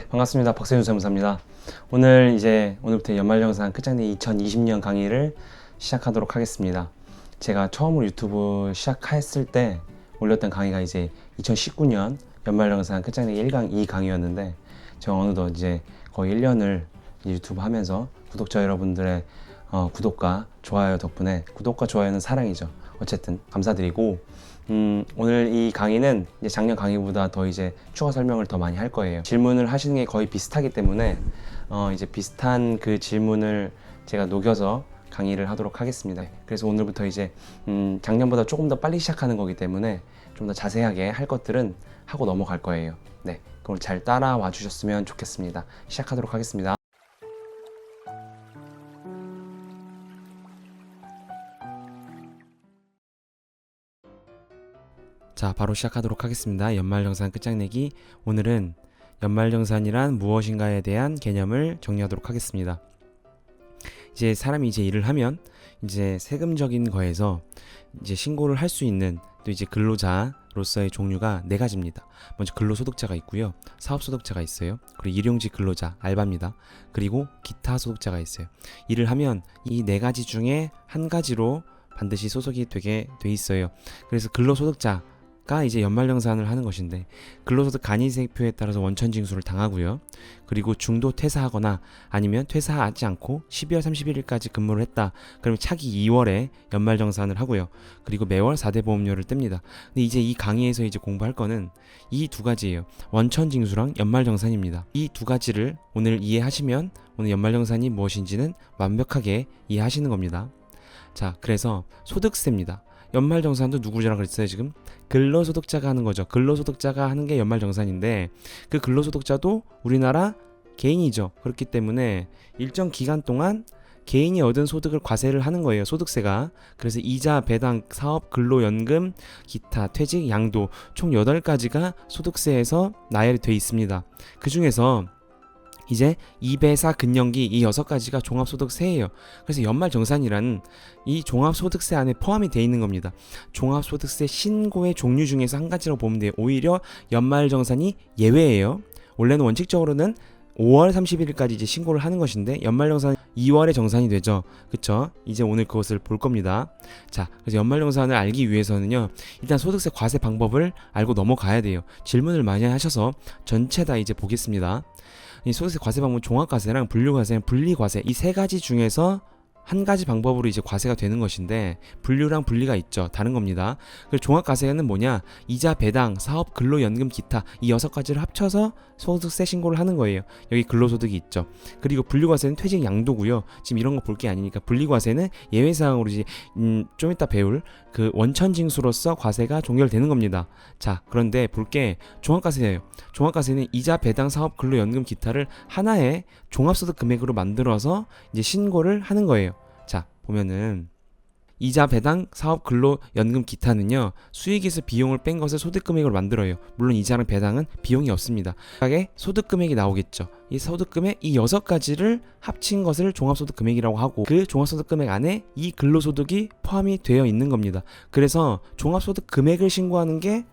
반갑습니다. 박세윤 세무사입니다. 오늘부터 연말정산 끝장내기 2020년 강의를 시작하도록 하겠습니다. 제가 처음으로 유튜브 시작했을 때 올렸던 강의가 이제 2019년 연말정산 끝장내기 1강 2강의였는데 제가 어느덧 이제 거의 1년을 유튜브 하면서 구독자 여러분들의 구독과 좋아요 덕분에, 구독과 좋아요는 사랑이죠. 어쨌든 감사드리고, 오늘 이 강의는 이제 작년 강의보다 더 이제 추가 설명을 더 많이 할 거예요. 질문을 하시는 게 거의 비슷하기 때문에 이제 비슷한 그 질문을 제가 녹여서 강의를 하도록 하겠습니다. 그래서 오늘부터 이제 작년보다 조금 더 빨리 시작하는 거기 때문에 좀 더 자세하게 할 것들은 하고 넘어갈 거예요. 네, 그걸 잘 따라와 주셨으면 좋겠습니다. 시작하도록 하겠습니다. 자, 바로 시작하도록 하겠습니다. 연말정산 끝장내기. 오늘은 연말정산이란 무엇인가에 대한 개념을 정리하도록 하겠습니다. 이제 사람이 이제 일을 하면 이제 세금적인 거에서 이제 신고를 할 수 있는 또 이제 근로자로서의 종류가 네 가지입니다. 먼저 근로소득자가 있고요, 사업소득자가 있어요, 그리고 일용직 근로자, 알바입니다. 그리고 기타 소득자가 있어요. 일을 하면 이 네 가지 중에 한 가지로 반드시 소속이 되게 돼 있어요. 그래서 근로소득자가 이제 연말정산을 하는 것인데, 근로소득 간이세표에 따라서 원천징수를 당하고요. 그리고 중도 퇴사하거나 아니면 퇴사하지 않고 12월 31일까지 근무를 했다. 그러면 차기 2월에 연말정산을 하고요. 그리고 매월 4대 보험료를 뗍니다. 근데 이제 이 강의에서 이제 공부할 거는 이 두 가지예요. 원천징수랑 연말정산입니다. 이 두 가지를 오늘 이해하시면 오늘 연말정산이 무엇인지는 완벽하게 이해하시는 겁니다. 자, 그래서 소득세입니다. 연말정산도 누구라 그랬어요? 지금 근로소득자가 하는 거죠. 근로소득자가 하는 게 연말정산인데, 그 근로소득자도 우리나라 개인이죠. 그렇기 때문에 일정 기간 동안 개인이 얻은 소득을 과세를 하는 거예요, 소득세가. 그래서 이자, 배당, 사업, 근로연금, 기타, 퇴직, 양도 총 8가지가 소득세에서 나열이 돼 있습니다. 그 중에서 이제 2배사 근년기 이 6가지가 종합소득세예요. 그래서 연말정산이라는 이 종합소득세 안에 포함이 되어 있는 겁니다. 종합소득세 신고의 종류 중에서 한 가지라고 보면 돼요. 오히려 연말정산이 예외예요. 원래는 원칙적으로는 5월 31일까지 이제 신고를 하는 것인데 연말정산 2월에 정산이 되죠. 그쵸? 이제 오늘 그것을 볼 겁니다. 자, 그래서 연말정산을 알기 위해서는요, 일단 소득세 과세 방법을 알고 넘어가야 돼요. 질문을 많이 하셔서 전체 다 이제 보겠습니다. 이 소득세 과세 방법은 종합과세랑 분류과세, 분리과세 이 세 가지 중에서 한 가지 방법으로 이제 과세가 되는 것인데, 분류랑 분리가 있죠. 다른 겁니다. 그리고 종합과세는 뭐냐? 이자, 배당, 사업, 근로연금, 기타 이 6가지를 합쳐서 소득세 신고를 하는 거예요. 여기 근로소득이 있죠. 그리고 분류과세는 퇴직, 양도고요. 지금 이런 거 볼 게 아니니까 분리과세는 예외사항으로 이제 좀 이따 배울 그 원천징수로서 과세가 종결되는 겁니다. 자, 그런데 볼 게 종합과세예요. 종합과세는 이자, 배당, 사업, 근로연금, 기타를 하나의 종합소득 금액으로 만들어서 이제 신고를 하는 거예요. 자, 보면은 이자, 배당, 사업, 근로, 연금, 기타는요, 수익에서 비용을 뺀 것을 소득금액으로 만들어요. 물론 이자랑 배당은 비용이 없습니다. 각각의 소득금액이 나오겠죠. 이 소득금액 이 6가지를 합친 것을 종합소득금액이라고 하고, 그 종합소득금액 안에 이 근로소득이 포함이 되어 있는 겁니다. 그래서 종합소득금액을 신고하는 게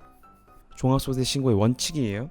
종합소득 신고의 원칙이에요.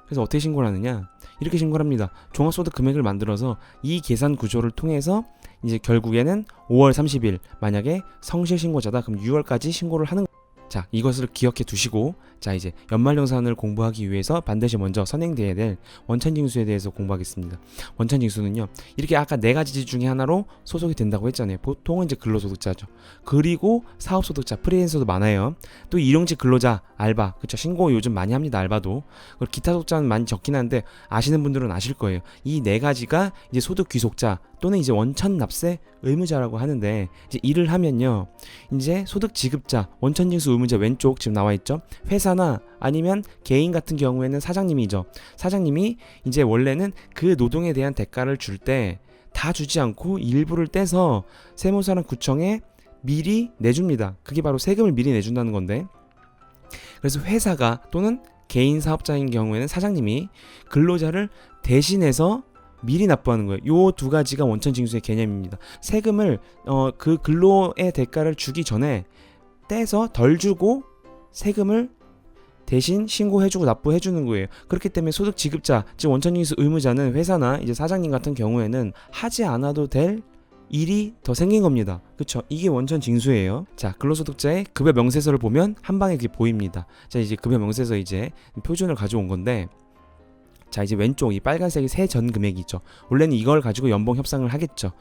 그래서 어떻게 신고를 하느냐? 이렇게 신고를 합니다. 종합소득 금액을 만들어서 이 계산 구조를 통해서 이제 결국에는 5월 30일 만약에 성실신고자다 그럼 6월까지 신고를 하는. 자, 이것을 기억해 두시고, 자, 이제 연말정산을 공부하기 위해서 반드시 먼저 선행돼야 될 원천징수에 대해서 공부하겠습니다. 원천징수는요, 이렇게 아까 4가지 중에 하나로 소속이 된다고 했잖아요. 보통은 이제 근로소득자죠. 그리고 사업소득자, 프리랜서도 많아요. 또 일용직 근로자, 알바, 그쵸? 신고 요즘 많이 합니다, 알바도. 그리고 기타 소득자는 많이 적긴 한데 아시는 분들은 아실 거예요. 이 4가지가 이제 소득 귀속자 또는 이제 원천 납세 의무자라고 하는데, 이제 일을 하면요, 이제 소득 지급자, 원천징수 의무자 왼쪽 지금 나와 있죠. 회사나 아니면 개인 같은 경우에는 사장님이죠. 사장님이 이제 원래는 그 노동에 대한 대가를 줄 때 다 주지 않고 일부를 떼서 세무서랑 구청에 미리 내줍니다. 그게 바로 세금을 미리 내준다는 건데, 그래서 회사가 또는 개인 사업자인 경우에는 사장님이 근로자를 대신해서 미리 납부하는 거예요. 요 2가지가 원천징수의 개념입니다. 세금을 그 근로의 대가를 주기 전에 떼서 덜 주고 세금을 대신 신고해주고 납부해주는 거예요. 그렇기 때문에 소득 지급자, 즉 원천징수 의무자는 회사나 이제 사장님 같은 경우에는 하지 않아도 될 일이 더 생긴 겁니다. 그쵸? 이게 원천 징수예요. 자, 근로소득자의 급여 명세서를 보면 한 방에 그게 보입니다. 자, 이제 급여 명세서 이제 표준을 가져온 건데, 자, 이제 왼쪽 이 빨간색이 세전 금액이죠. 원래는 이걸 가지고 연봉 협상을 하겠죠.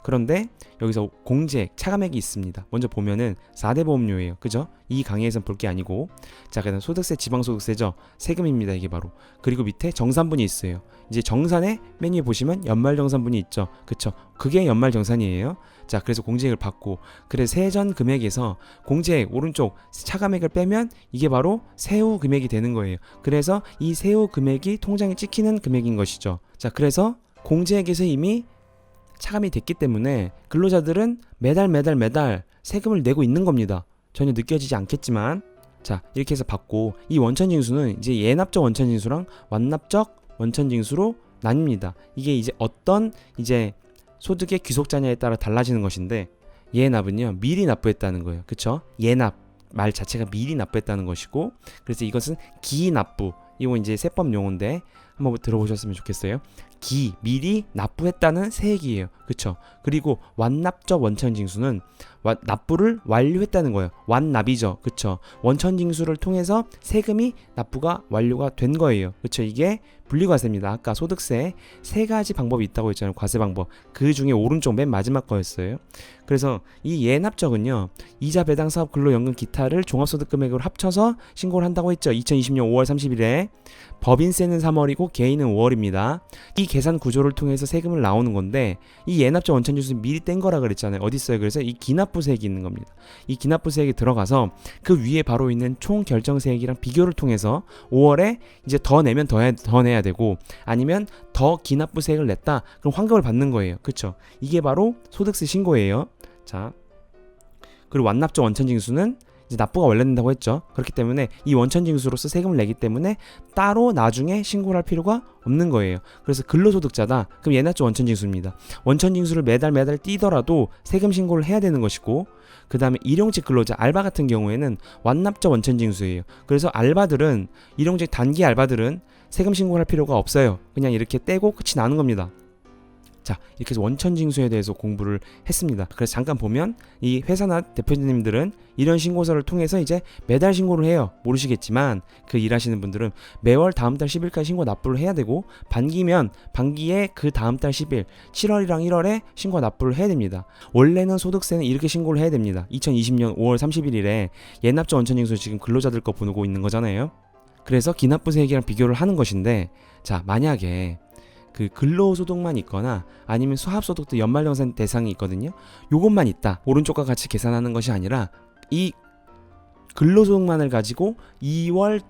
그런데 여기서 공제액, 차감액이 있습니다. 먼저 보면은 4대 보험료예요. 그죠? 이 강의에선 볼 게 아니고. 자, 그다음 소득세, 지방소득세죠. 세금입니다. 이게 바로. 그리고 밑에 정산분이 있어요. 이제 정산의 맨 위에 보시면 연말정산분이 있죠. 그쵸? 그게 연말정산이에요. 자, 그래서 공제액을 받고, 그래서 세전 금액에서 공제액 오른쪽 차감액을 빼면 이게 바로 세후 금액이 되는 거예요. 그래서 이 세후 금액이 통장에 찍히는 금액인 것이죠. 자, 그래서 공제액에서 이미 차감이 됐기 때문에 근로자들은 매달 세금을 내고 있는 겁니다. 전혀 느껴지지 않겠지만, 자, 이렇게 해서 받고, 이 원천징수는 이제 예납적 원천징수랑 완납적 원천징수로 나뉩니다. 이게 이제 어떤 이제 소득의 귀속자냐에 따라 달라지는 것인데, 예납은요 미리 납부했다는 거예요. 그쵸? 예납 말 자체가 미리 납부했다는 것이고, 그래서 이것은 기납부, 이거 이제 세법 용어인데 한번 들어보셨으면 좋겠어요. 미리 납부했다는 세액이에요. 그쵸? 그리고 완납적 원천징수는 납부를 완료했다는 거예요. 완납이죠. 그쵸? 원천징수를 통해서 세금이 납부가 완료가 된 거예요. 그쵸? 이게 분리과세입니다. 아까 소득세 세 가지 방법이 있다고 했잖아요. 과세 방법. 그 중에 오른쪽 맨 마지막 거였어요. 그래서 이 예납적은요, 이자 배당 사업 근로연금 기타를 종합소득금액으로 합쳐서 신고를 한다고 했죠. 2020년 5월 30일에 법인세는 3월이고 개인은 5월입니다. 이 계산 구조를 통해서 세금을 나오는 건데, 이 예납적 원천징수는 미리 뗀 거라 그랬잖아요. 어디 있어요? 그래서 이 기납부세액이 있는 겁니다. 이 기납부세액이 들어가서 그 위에 바로 있는 총결정세액이랑 비교를 통해서 5월에 이제 더 내면 더 내야 되고, 아니면 더 기납부세액을 냈다 그럼 환급을 받는 거예요. 그쵸? 이게 바로 소득세 신고예요. 자, 그리고 완납적 원천징수는 이제 납부가 완료된다고 했죠. 그렇기 때문에 이 원천징수로서 세금을 내기 때문에 따로 나중에 신고를 할 필요가 없는 거예요. 그래서 근로소득자다, 그럼 예납적 원천징수입니다. 원천징수를 매달 띄더라도 세금 신고를 해야 되는 것이고, 그 다음에 일용직 근로자, 알바 같은 경우에는 완납적 원천징수예요. 그래서 알바들은, 일용직 단기 알바들은 세금 신고를 할 필요가 없어요. 그냥 이렇게 떼고 끝이 나는 겁니다. 자, 이렇게 해서 원천징수에 대해서 공부를 했습니다. 그래서 잠깐 보면 이 회사나 대표님들은 이런 신고서를 통해서 이제 매달 신고를 해요. 모르시겠지만 그 일하시는 분들은 매월 다음 달 10일까지 신고 납부를 해야 되고, 반기면 반기에 그 다음 달 10일 7월이랑 1월에 신고 납부를 해야 됩니다. 원래는 소득세는 이렇게 신고를 해야 됩니다. 2020년 5월 31일에 예납적 원천징수 지금 근로자들 거 보고 있는 거잖아요. 그래서 기납부세액이랑 비교를 하는 것인데, 자, 만약에 그 근로소득만 있거나 아니면 수합소득도 연말정산 대상이 있거든요. 요것만 있다. 오른쪽과 같이 계산하는 것이 아니라 이 근로소득만을 가지고 2월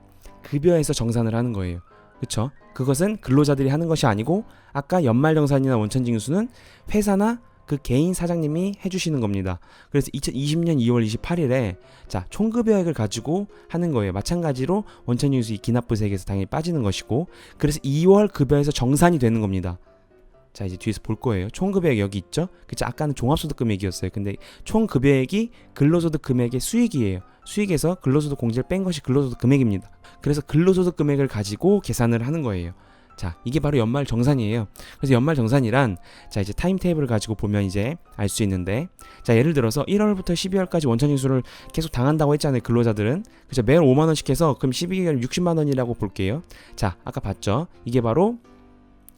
급여에서 정산을 하는 거예요. 그쵸? 그것은 근로자들이 하는 것이 아니고, 아까 연말정산이나 원천징수는 회사나 그 개인 사장님이 해주시는 겁니다. 그래서 2020년 2월 28일에 자, 총급여액을 가지고 하는 거예요. 마찬가지로 원천징수 이 기납부세액에서 당연히 빠지는 것이고, 그래서 2월 급여에서 정산이 되는 겁니다. 자, 이제 뒤에서 볼 거예요. 총급여액 여기 있죠? 그쵸? 아까는 종합소득 금액이었어요. 근데 총급여액이 근로소득 금액의 수익이에요. 수익에서 근로소득 공제를 뺀 것이 근로소득 금액입니다. 그래서 근로소득 금액을 가지고 계산을 하는 거예요. 자, 이게 바로 연말 정산이에요. 그래서 연말 정산이란, 자, 이제 타임테이블을 가지고 보면 이제 알 수 있는데, 자, 예를 들어서 1월부터 12월까지 원천징수를 계속 당한다고 했잖아요. 근로자들은. 그죠? 매월 5만 원씩 해서 그럼 12개월 60만 원이라고 볼게요. 자, 아까 봤죠? 이게 바로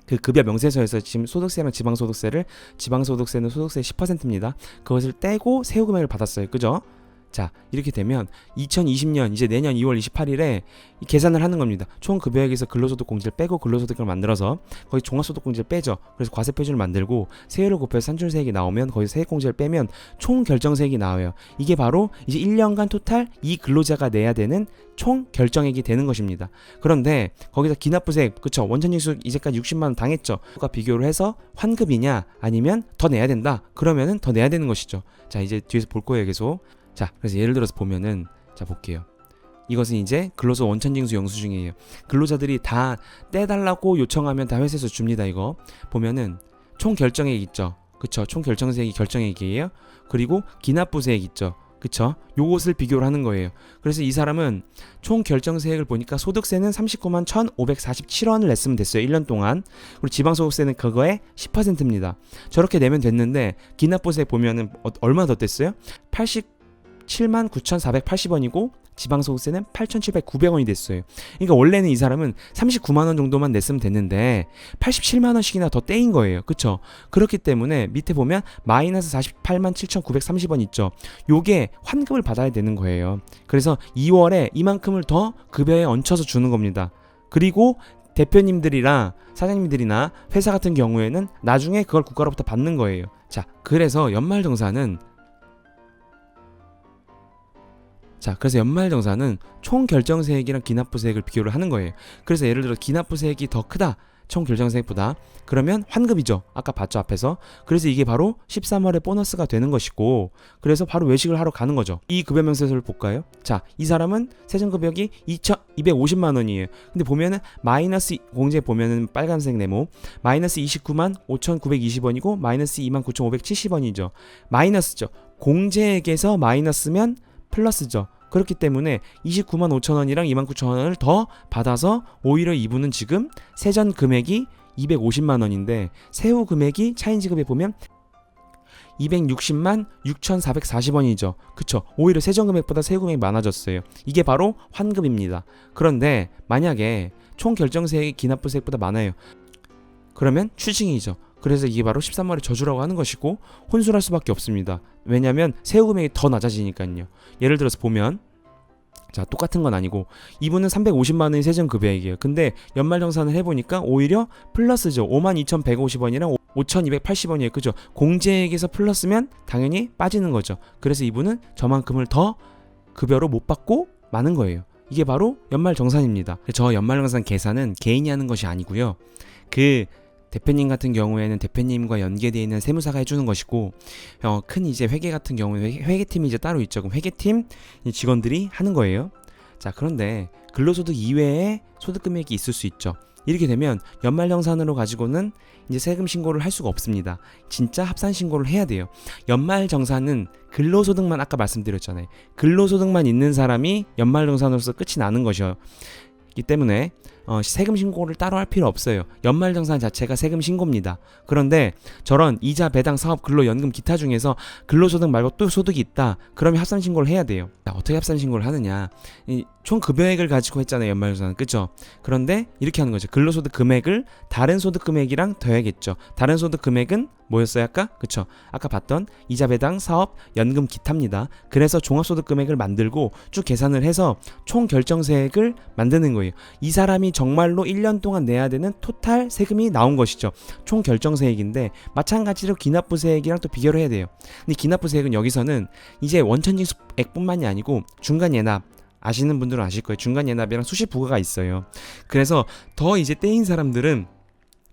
그 급여 명세서에서 지금 소득세랑 지방소득세는 소득세 10%입니다. 그것을 떼고 세후 금액을 받았어요. 그죠? 자, 이렇게 되면 2020년 이제 내년 2월 28일에 계산을 하는 겁니다. 총 급여액에서 근로소득 공제를 빼고 근로소득을 만들어서 거기 종합소득 공제를 빼죠. 그래서 과세 표준을 만들고 세율을 곱해서 산출세액이 나오면 거기서 세액 공제를 빼면 총 결정세액이 나와요. 이게 바로 이제 1년간 토탈 이 근로자가 내야 되는 총 결정액이 되는 것입니다. 그런데 거기서 기납부세액, 그쵸? 원천징수 이제까지 60만 원 당했죠. 그과 비교를 해서 환급이냐 아니면 더 내야 된다. 그러면은 더 내야 되는 것이죠. 자, 이제 뒤에서 볼 거예요, 계속. 자, 그래서 예를 들어서 보면은, 자, 볼게요. 이것은 이제 근로소 원천징수 영수증이에요. 근로자들이 다 떼달라고 요청하면 다 회사에서 줍니다. 이거 보면은 총 결정액 있죠. 그쵸? 총 결정세액이 결정액이에요. 그리고 기납부세액 있죠. 그쵸? 요것을 비교를 하는 거예요. 그래서 이 사람은 총 결정세액을 보니까 소득세는 39만 1,547원을 냈으면 됐어요. 1년 동안. 그리고 지방소득세는 그거의 10%입니다. 저렇게 내면 됐는데 기납부세 보면은 얼마 더 뗐어요? 87만 9,480원이고 지방소득세는 8,700~900원이 됐어요. 그러니까 원래는 이 사람은 39만원 정도만 냈으면 됐는데 87만원씩이나 더 떼인 거예요. 그쵸? 그렇기 때문에 밑에 보면 마이너스 48만 7,930원 있죠. 요게 환급을 받아야 되는 거예요. 그래서 2월에 이만큼을 더 급여에 얹혀서 주는 겁니다. 그리고 대표님들이나 사장님들이나 회사 같은 경우에는 나중에 그걸 국가로부터 받는 거예요. 자, 그래서 연말정산은 총 결정세액이랑 기납부세액을 비교를 하는 거예요. 그래서 예를 들어 기납부세액이 더 크다. 총 결정세액보다. 그러면 환급이죠. 아까 봤죠, 앞에서. 그래서 이게 바로 13월에 보너스가 되는 것이고, 그래서 바로 외식을 하러 가는 거죠. 이 급여명세서를 볼까요? 자, 이 사람은 세전급여액이 250만 원이에요. 근데 보면은 마이너스 공제 보면은 빨간색 네모 마이너스 29만 5,920원이고 마이너스 2만 9,570원이죠. 마이너스죠. 공제액에서 마이너스면 플러스죠. 그렇기 때문에 29만 5천 원이랑 2만 9천 원을 더 받아서 오히려 이분은 지금 세전 금액이 250만 원인데 세후 금액이 차인지급에 보면 260만 6,440원이죠. 그쵸? 오히려 세전 금액보다 세후 금액이 많아졌어요. 이게 바로 환급입니다. 그런데 만약에 총 결정세액이 기납부세액보다 많아요. 그러면 추징이죠. 그래서 이게 바로 13월에 저주라고 하는 것이고 혼술할 수밖에 없습니다. 왜냐하면 세후 금액이 더 낮아지니까요. 예를 들어서 보면 자, 똑같은 건 아니고 이분은 350만 원이 세전 급여액이에요. 근데 연말정산을 해보니까 오히려 플러스죠. 52,150원이랑 5,280원이에요. 그죠? 공제액에서 플러스면 당연히 빠지는 거죠. 그래서 이분은 저만큼을 더 급여로 못 받고 마는 거예요. 이게 바로 연말정산입니다. 저 연말정산 계산은 개인이 하는 것이 아니고요. 그 대표님 같은 경우에는 대표님과 연계되어 있는 세무사가 해주는 것이고, 큰 이제 회계 같은 경우는 회계팀이 이제 따로 있죠. 그럼 회계팀 직원들이 하는 거예요. 자, 그런데 근로소득 이외에 소득금액이 있을 수 있죠. 이렇게 되면 연말정산으로 가지고는 이제 세금 신고를 할 수가 없습니다. 진짜 합산 신고를 해야 돼요. 연말정산은 근로소득만 아까 말씀드렸잖아요. 근로소득만 있는 사람이 연말정산으로서 끝이 나는 것이요. 이 때문에 세금 신고를 따로 할 필요 없어요. 연말정산 자체가 세금 신고입니다. 그런데 저런 이자 배당 사업 근로 연금 기타 중에서 근로소득 말고 또 소득이 있다. 그러면 합산 신고를 해야 돼요. 자, 어떻게 합산 신고를 하느냐? 총 급여액을 가지고 했잖아요, 연말정산. 그죠? 그런데 이렇게 하는 거죠. 근로소득 금액을 다른 소득 금액이랑 더해야겠죠. 다른 소득 금액은 뭐였어요, 아까? 그쵸? 아까 봤던 이자 배당 사업 연금 기타입니다. 그래서 종합소득 금액을 만들고 쭉 계산을 해서 총 결정세액을 만드는 거예요. 이 사람이 정말로 1년 동안 내야 되는 토탈 세금이 나온 것이죠. 총 결정세액인데 마찬가지로 기납부세액이랑 또 비교를 해야 돼요. 근데 기납부세액은 여기서는 이제 원천징수액뿐만이 아니고 중간예납, 아시는 분들은 아실 거예요. 중간예납이랑 수시부가가 있어요. 그래서 더 이제 떼인 사람들은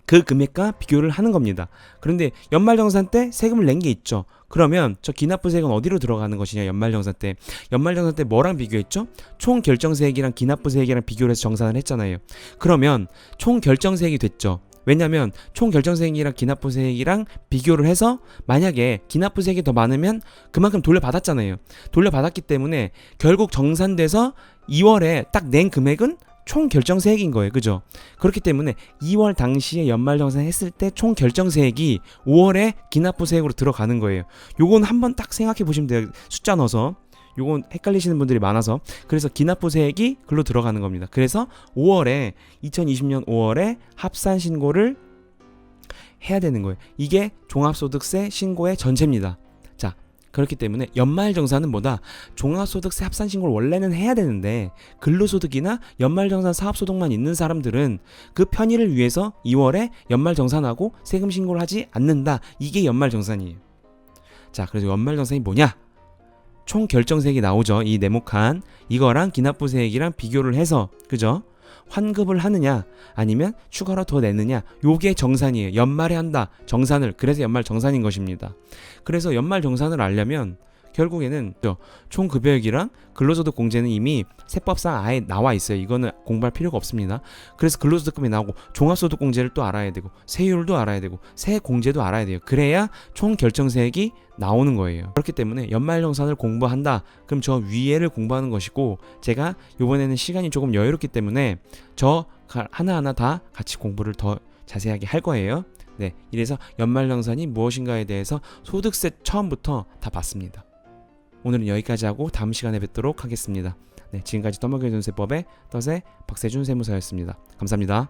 그 금액과 비교를 하는 겁니다. 그런데 연말정산 때 세금을 낸 게 있죠. 그러면 저 기납부세액은 어디로 들어가는 것이냐? 연말정산 때 뭐랑 비교했죠? 총 결정세액이랑 기납부세액이랑 비교를 해서 정산을 했잖아요. 그러면 총 결정세액이 됐죠. 왜냐면 총 결정세액이랑 기납부세액이랑 비교를 해서 만약에 기납부세액이 더 많으면 그만큼 돌려받았잖아요. 돌려받았기 때문에 결국 정산돼서 2월에 딱 낸 금액은 총 결정세액인 거예요. 그죠? 그렇기 때문에 2월 당시에 연말정산 했을 때 총 결정세액이 5월에 기납부세액으로 들어가는 거예요. 요건 한번 딱 생각해 보시면 돼요. 숫자 넣어서. 요건 헷갈리시는 분들이 많아서. 그래서 기납부세액이 글로 들어가는 겁니다. 그래서 2020년 5월에 합산 신고를 해야 되는 거예요. 이게 종합소득세 신고의 전체입니다. 자, 그렇기 때문에 연말정산은 뭐다? 종합소득세 합산 신고를 원래는 해야 되는데 근로소득이나 연말정산 사업소득만 있는 사람들은 그 편의를 위해서 2월에 연말정산하고 세금 신고를 하지 않는다. 이게 연말정산이에요. 자, 그래서 연말정산이 뭐냐? 총 결정세액이 나오죠. 이 네모칸 이거랑 기납부세액이랑 비교를 해서, 그죠? 환급을 하느냐 아니면 추가로 더 내느냐, 요게 정산이에요. 연말에 한다 정산을. 그래서 연말정산인 것입니다. 그래서 연말정산을 알려면 결국에는 총급여액이랑 근로소득 공제는 이미 세법상 아예 나와 있어요. 이거는 공부할 필요가 없습니다. 그래서 근로소득금이 나오고 종합소득 공제를 또 알아야 되고 세율도 알아야 되고 세액 공제도 알아야 돼요. 그래야 총 결정세액이 나오는 거예요. 그렇기 때문에 연말정산을 공부한다. 그럼 저 위에를 공부하는 것이고, 제가 이번에는 시간이 조금 여유롭기 때문에 저 하나하나 다 같이 공부를 더 자세하게 할 거예요. 네, 이래서 연말정산이 무엇인가에 대해서 소득세 처음부터 다 봤습니다. 오늘은 여기까지 하고 다음 시간에 뵙도록 하겠습니다. 네, 지금까지 떠먹여준 세법의 떠세 박세준 세무사였습니다. 감사합니다.